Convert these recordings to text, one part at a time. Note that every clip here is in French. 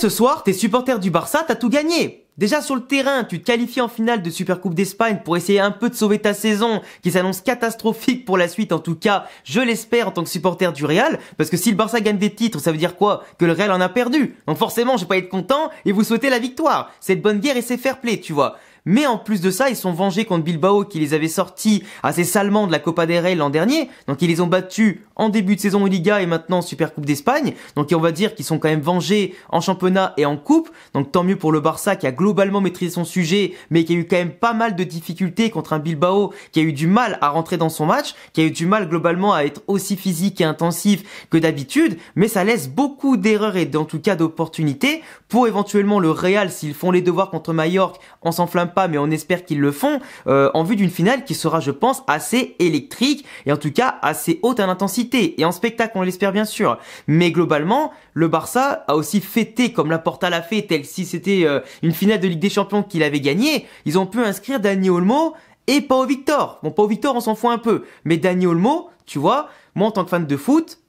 ce soir, t'es supporter du Barça, t'as tout gagné. Déjà sur le terrain, tu te qualifies en finale de Supercoupe d'Espagne pour essayer un peu de sauver ta saison, qui s'annonce catastrophique pour la suite, en tout cas, je l'espère en tant que supporter du Real, parce que si le Barça gagne des titres, ça veut dire quoi? Que le Real en a perdu. Donc forcément, je vais pas être content et vous souhaiter la victoire. C'est de bonne guerre et c'est fair play, tu vois. Mais en plus de ça, ils sont vengés contre Bilbao qui les avait sortis assez salement de la Copa del Rey l'an dernier. Donc ils les ont battus en début de saison en Liga et maintenant en Supercoupe d'Espagne. Donc on va dire qu'ils sont quand même vengés en championnat et en coupe. Donc tant mieux pour le Barça qui a globalement maîtrisé son sujet, mais qui a eu quand même pas mal de difficultés contre un Bilbao qui a eu du mal à rentrer dans son match, qui a eu du mal globalement à être aussi physique et intensif que d'habitude. Mais ça laisse beaucoup d'erreurs et en tout cas d'opportunités pour éventuellement le Real, s'ils font les devoirs contre Mallorca, on s'enflamme pas, mais on espère qu'ils le font, en vue d'une finale qui sera, je pense, assez électrique et en tout cas assez haute en intensité et en spectacle, on l'espère bien sûr. Mais globalement, le Barça a aussi fêté comme Laporta l'a fait, tel si c'était une finale de Ligue des Champions qu'il avait gagné. Ils ont pu inscrire Dani Olmo et Pau Victor. Bon, Pau Victor, on s'en fout un peu, mais Dani Olmo, tu vois, moi en tant que fan de foot,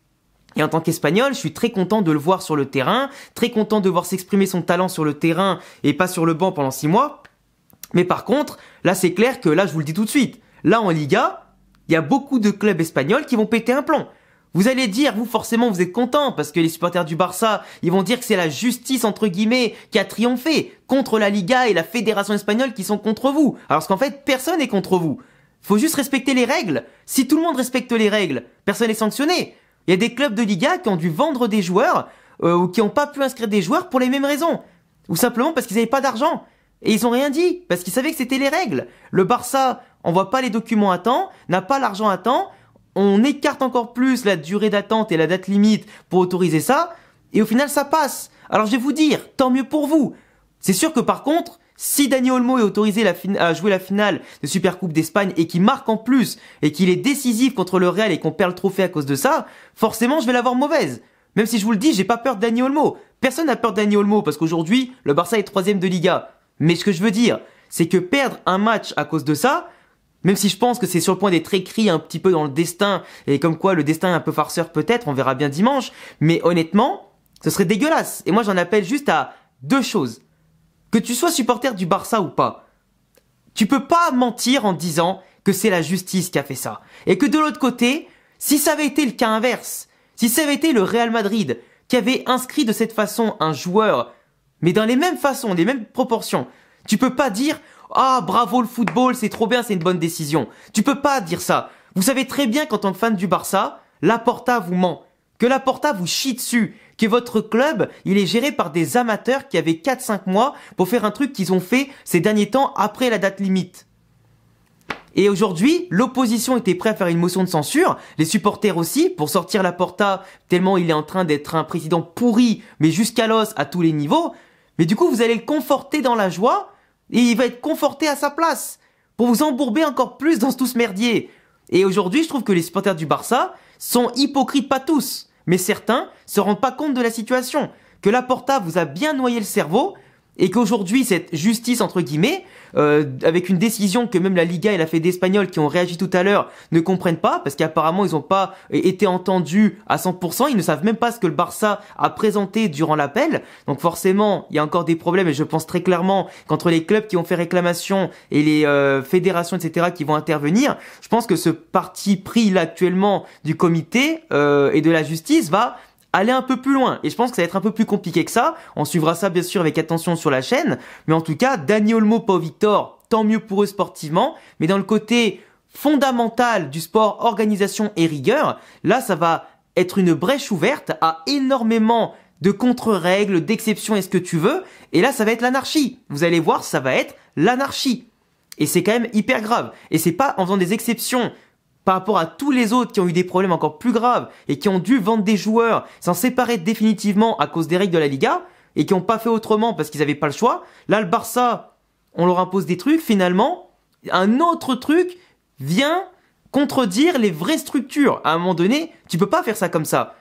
et en tant qu'Espagnol, je suis très content de le voir sur le terrain, très content de voir s'exprimer son talent sur le terrain et pas sur le banc pendant 6 mois. Mais par contre, là c'est clair que là je vous le dis tout de suite, là en Liga, il y a beaucoup de clubs espagnols qui vont péter un plomb. Vous allez dire, vous forcément vous êtes contents parce que les supporters du Barça, ils vont dire que c'est la justice entre guillemets qui a triomphé contre la Liga et la fédération espagnole qui sont contre vous. Alors qu'en fait personne n'est contre vous. Faut juste respecter les règles. Si tout le monde respecte les règles, personne n'est sanctionné. Il y a des clubs de Liga qui ont dû vendre des joueurs ou qui n'ont pas pu inscrire des joueurs pour les mêmes raisons. Ou simplement parce qu'ils n'avaient pas d'argent. Et ils ont rien dit, parce qu'ils savaient que c'était les règles. Le Barça envoie pas les documents à temps, n'a pas l'argent à temps, on écarte encore plus la durée d'attente et la date limite pour autoriser ça, et au final ça passe. Alors je vais vous dire, tant mieux pour vous. C'est sûr que par contre, si Dani Olmo est autorisé à jouer la finale de Supercoupe d'Espagne et qu'il marque en plus, et qu'il est décisif contre le Real et qu'on perd le trophée à cause de ça, forcément je vais l'avoir mauvaise. Même si je vous le dis, j'ai pas peur de Dani Olmo. Personne n'a peur de Dani Olmo, parce qu'aujourd'hui, le Barça est 3e de Liga. Mais ce que je veux dire, c'est que perdre un match à cause de ça, même si je pense que c'est sur le point d'être écrit un petit peu dans le destin, et comme quoi le destin est un peu farceur peut-être, on verra bien dimanche, mais honnêtement, ce serait dégueulasse. Et moi j'en appelle juste à 2 choses. Que tu sois supporter du Barça ou pas, tu peux pas mentir en disant que c'est la justice qui a fait ça. Et que de l'autre côté, si ça avait été le cas inverse, si ça avait été le Real Madrid qui avait inscrit de cette façon un joueur, mais dans les mêmes façons, les mêmes proportions, tu peux pas dire « Ah, bravo le football, c'est trop bien, c'est une bonne décision ». Tu peux pas dire ça. Vous savez très bien qu'en tant que fan du Barça, Laporta vous ment, que Laporta vous chie dessus, que votre club, il est géré par des amateurs qui avaient 4-5 mois pour faire un truc qu'ils ont fait ces derniers temps après la date limite. Et aujourd'hui, l'opposition était prête à faire une motion de censure, les supporters aussi, pour sortir Laporta, tellement il est en train d'être un président pourri, mais jusqu'à l'os à tous les niveaux. Mais du coup, vous allez le conforter dans la joie, et il va être conforté à sa place, pour vous embourber encore plus dans tout ce merdier. Et aujourd'hui, je trouve que les supporters du Barça sont hypocrites, pas tous, mais certains se rendent pas compte de la situation, que Laporta vous a bien noyé le cerveau, et qu'aujourd'hui, cette justice, entre guillemets, avec une décision que même la Liga et la Fédé espagnole qui ont réagi tout à l'heure ne comprennent pas, parce qu'apparemment, ils n'ont pas été entendus à 100%, ils ne savent même pas ce que le Barça a présenté durant l'appel, donc forcément, il y a encore des problèmes, et je pense très clairement qu'entre les clubs qui ont fait réclamation et les fédérations, etc., qui vont intervenir, je pense que ce parti pris là actuellement du comité et de la justice va aller un peu plus loin. Et je pense que ça va être un peu plus compliqué que ça. On suivra ça bien sûr avec attention sur la chaîne. Mais en tout cas, Dani Olmo, Pau Victor, tant mieux pour eux sportivement. Mais dans le côté fondamental du sport, organisation et rigueur, là ça va être une brèche ouverte à énormément de contre-règles, d'exceptions et ce que tu veux. Et là ça va être l'anarchie. Vous allez voir, ça va être l'anarchie. Et c'est quand même hyper grave. Et c'est pas en faisant des exceptions par rapport à tous les autres qui ont eu des problèmes encore plus graves et qui ont dû vendre des joueurs, s'en séparer définitivement à cause des règles de la Liga et qui n'ont pas fait autrement parce qu'ils n'avaient pas le choix. Là, le Barça, on leur impose des trucs, finalement, un autre truc vient contredire les vraies structures. À un moment donné, tu peux pas faire ça comme ça.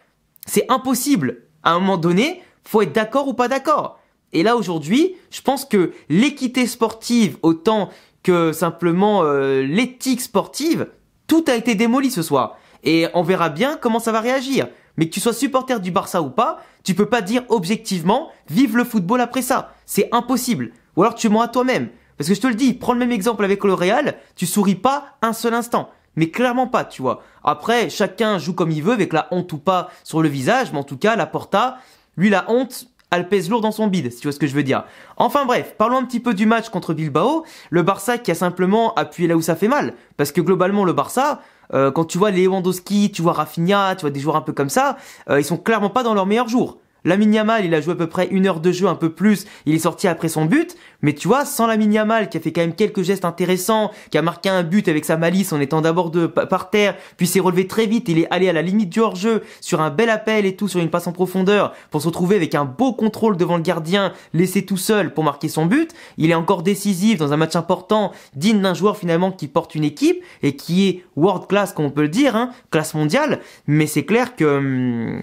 C'est impossible. À un moment donné, faut être d'accord ou pas d'accord. Et là, aujourd'hui, je pense que l'équité sportive, autant que simplement l'éthique sportive, tout a été démoli ce soir. Et on verra bien comment ça va réagir. Mais que tu sois supporter du Barça ou pas, tu peux pas dire objectivement, vive le football après ça. C'est impossible. Ou alors tu mens à toi-même. Parce que je te le dis, prends le même exemple avec le Real, tu souris pas un seul instant. Mais clairement pas, tu vois. Après, chacun joue comme il veut, avec la honte ou pas sur le visage, mais en tout cas, Laporta, lui, la honte, elle pèse lourd dans son bide, si tu vois ce que je veux dire. Enfin bref, parlons un petit peu du match contre Bilbao. Le Barça qui a simplement appuyé là où ça fait mal. Parce que globalement, le Barça, quand tu vois Lewandowski, tu vois Rafinha, tu vois des joueurs un peu comme ça, ils sont clairement pas dans leur meilleur jour. Lamine Yamal, il a joué à peu près 1 heure de jeu, un peu plus, il est sorti après son but, mais tu vois, sans Lamine Yamal, qui a fait quand même quelques gestes intéressants, qui a marqué un but avec sa malice en étant d'abord par terre, puis s'est relevé très vite, il est allé à la limite du hors-jeu, sur un bel appel et tout, sur une passe en profondeur, pour se retrouver avec un beau contrôle devant le gardien, laissé tout seul pour marquer son but. Il est encore décisif dans un match important, digne d'un joueur finalement qui porte une équipe, et qui est world class, comme on peut le dire, hein, classe mondiale, mais c'est clair que...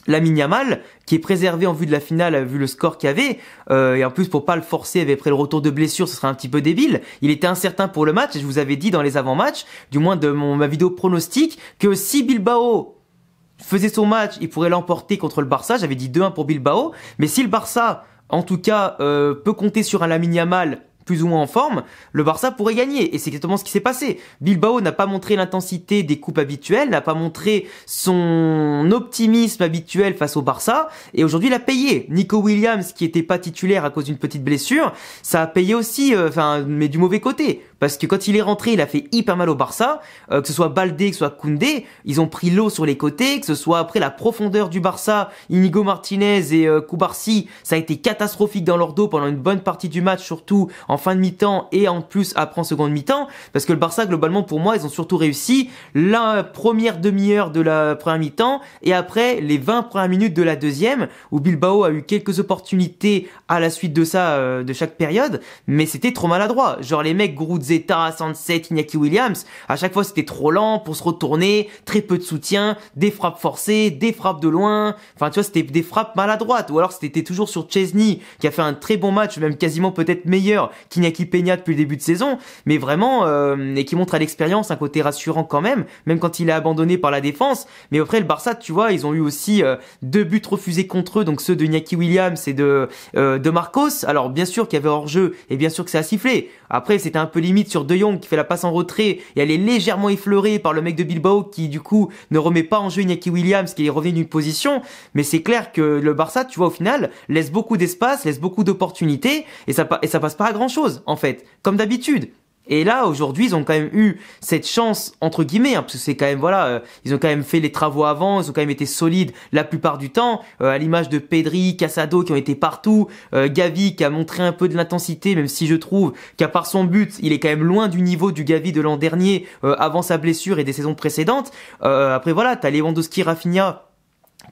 Lamine Yamal, qui est préservé en vue de la finale, vu le score qu'il y avait, et en plus pour pas le forcer après le retour de blessure, ce serait un petit peu débile. Il était incertain pour le match, et je vous avais dit dans les avant-matchs, du moins de ma vidéo pronostic, que si Bilbao faisait son match, il pourrait l'emporter contre le Barça. J'avais dit 2-1 pour Bilbao, mais si le Barça, en tout cas, peut compter sur un Lamine Yamal plus ou moins en forme, le Barça pourrait gagner. Et c'est exactement ce qui s'est passé. Bilbao n'a pas montré l'intensité des coupes habituelles, n'a pas montré son optimisme habituel face au Barça. Et aujourd'hui, il a payé. Nico Williams, qui était pas titulaire à cause d'une petite blessure, ça a payé aussi, mais du mauvais côté. Parce que quand il est rentré, il a fait hyper mal au Barça. Que ce soit Baldé, que ce soit Koundé, ils ont pris l'eau sur les côtés. Que ce soit après la profondeur du Barça, Inigo Martinez et Koubarsi, ça a été catastrophique dans leur dos pendant une bonne partie du match, surtout en fin de mi-temps et en plus après en seconde mi-temps. Parce que le Barça, globalement, pour moi, ils ont surtout réussi la première demi-heure de la première mi-temps et après les 20 premières minutes de la deuxième, où Bilbao a eu quelques opportunités à la suite de ça, de chaque période, mais c'était trop maladroit. Genre les mecs, Zeta, Sunset, Iñaki Williams, à chaque fois c'était trop lent pour se retourner, très peu de soutien, des frappes forcées, des frappes de loin, enfin tu vois c'était des frappes maladroites, ou alors c'était toujours sur Chesney qui a fait un très bon match, même quasiment peut-être meilleur qu'Iñaki Peña depuis le début de saison, mais vraiment et qui montre à l'expérience un côté rassurant quand même quand il est abandonné par la défense. Mais après le Barça, tu vois, ils ont eu aussi 2 buts refusés contre eux, donc ceux de Iñaki Williams et de Marcos. Alors bien sûr qu'il y avait hors-jeu et bien sûr que ça a sifflé. Après c'était un peu limite sur De Jong qui fait la passe en retrait et elle est légèrement effleurée par le mec de Bilbao qui du coup ne remet pas en jeu Iñaki Williams qui est revenu d'une position, mais c'est clair que le Barça, tu vois, au final laisse beaucoup d'espace, laisse beaucoup d'opportunités et ça passe pas à grand chose en fait, comme d'habitude. Et là, aujourd'hui, ils ont quand même eu cette chance, entre guillemets, parce que c'est quand même, voilà, ils ont quand même fait les travaux avant, ils ont quand même été solides la plupart du temps, à l'image de Pedri, Casado qui ont été partout, Gavi qui a montré un peu de l'intensité, même si je trouve qu'à part son but, il est quand même loin du niveau du Gavi de l'an dernier, avant sa blessure et des saisons précédentes. Après, voilà, t'as Lewandowski, Rafinha,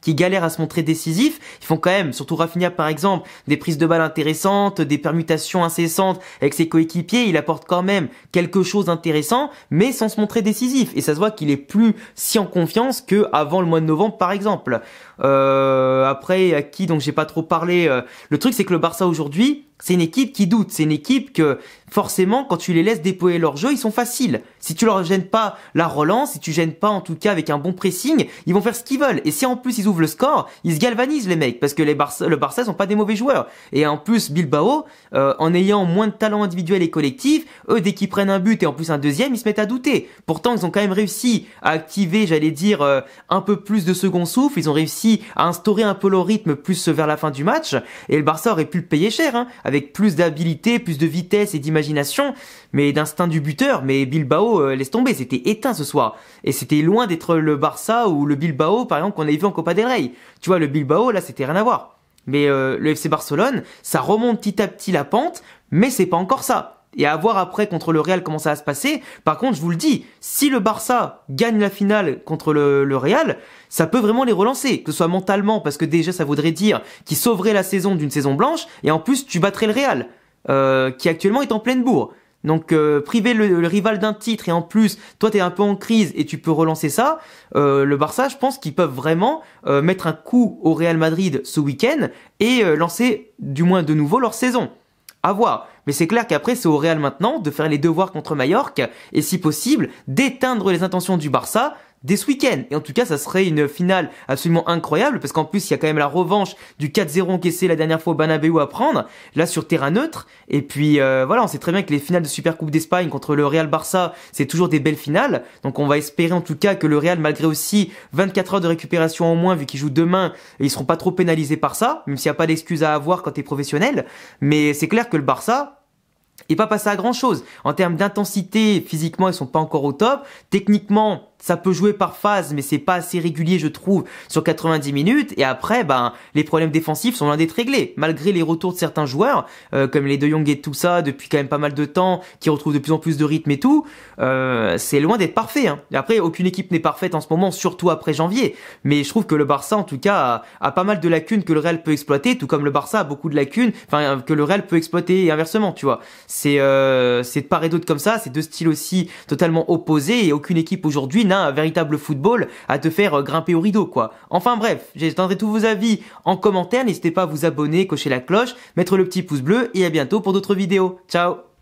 qui galèrent à se montrer décisifs. Ils font quand même, surtout Rafinha par exemple, des prises de balles intéressantes, des permutations incessantes avec ses coéquipiers. Il apporte quand même quelque chose d'intéressant, mais sans se montrer décisif. Et ça se voit qu'il est plus si en confiance que avant le mois de novembre par exemple. Après, à qui donc j'ai pas trop parlé. Le truc c'est que le Barça aujourd'hui, c'est une équipe qui doute, c'est une équipe que forcément quand tu les laisses déployer leur jeu, ils sont faciles. Si tu leur gênes pas la relance, si tu gênes pas en tout cas avec un bon pressing, ils vont faire ce qu'ils veulent. Et si en plus ils ouvrent le score, ils se galvanisent les mecs parce que le Barça sont pas des mauvais joueurs. Et en plus Bilbao, en ayant moins de talent individuel et collectif, eux dès qu'ils prennent un but et en plus un deuxième, ils se mettent à douter. Pourtant ils ont quand même réussi à activer, j'allais dire, un peu plus de second souffle. Ils ont réussi à instaurer un peu leur rythme plus vers la fin du match. Et le Barça aurait pu le payer cher, hein, avec plus d'habilité, plus de vitesse et d'imagination, mais d'instinct du buteur. Mais Bilbao, laisse tomber, c'était éteint ce soir. Et c'était loin d'être le Barça ou le Bilbao, par exemple, qu'on avait vu en Copa del Rey. Tu vois, le Bilbao, là, c'était rien à voir. Mais le FC Barcelone, ça remonte petit à petit la pente, mais c'est pas encore ça. Et à voir après contre le Real comment ça va se passer. Par contre, je vous le dis, si le Barça gagne la finale contre le Real, ça peut vraiment les relancer, que ce soit mentalement, parce que déjà ça voudrait dire qu'ils sauveraient la saison d'une saison blanche, et en plus tu battrais le Real, qui actuellement est en pleine bourre. Donc priver le rival d'un titre et en plus toi t'es un peu en crise et tu peux relancer ça, le Barça je pense qu'ils peuvent vraiment mettre un coup au Real Madrid ce week-end et lancer du moins de nouveau leur saison. À voir. Mais c'est clair qu'après c'est au Real maintenant de faire les devoirs contre Majorque et si possible d'éteindre les intentions du Barça dès ce week-end. Et en tout cas, ça serait une finale absolument incroyable parce qu'en plus, il y a quand même la revanche du 4-0 encaissé la dernière fois au Bernabéu à prendre, là sur terrain neutre. Et puis voilà, on sait très bien que les finales de Supercoupe d'Espagne contre le Real Barça, c'est toujours des belles finales. Donc on va espérer en tout cas que le Real, malgré aussi 24 heures de récupération en moins vu qu'ils jouent demain, ils seront pas trop pénalisés par ça, même s'il n'y a pas d'excuse à avoir quand t'es professionnel. Mais c'est clair que le Barça est pas passé à grand chose. En termes d'intensité, physiquement, ils sont pas encore au top. Techniquement, ça peut jouer par phase, mais c'est pas assez régulier, je trouve, sur 90 minutes. Et après, les problèmes défensifs sont loin d'être réglés. Malgré les retours de certains joueurs, comme les De Jong et tout ça, depuis quand même pas mal de temps, qui retrouvent de plus en plus de rythme et tout, c'est loin d'être parfait, hein. Et après, aucune équipe n'est parfaite en ce moment, surtout après janvier. Mais je trouve que le Barça, en tout cas, a pas mal de lacunes que le Real peut exploiter, tout comme le Barça a beaucoup de lacunes, enfin, que le Real peut exploiter et inversement, tu vois. C'est de part et d'autre comme ça, c'est deux styles aussi totalement opposés et aucune équipe aujourd'hui n'a un véritable football à te faire grimper au rideau, quoi. Enfin bref, j'attendrai tous vos avis en commentaire, n'hésitez pas à vous abonner, cocher la cloche, mettre le petit pouce bleu et à bientôt pour d'autres vidéos. Ciao!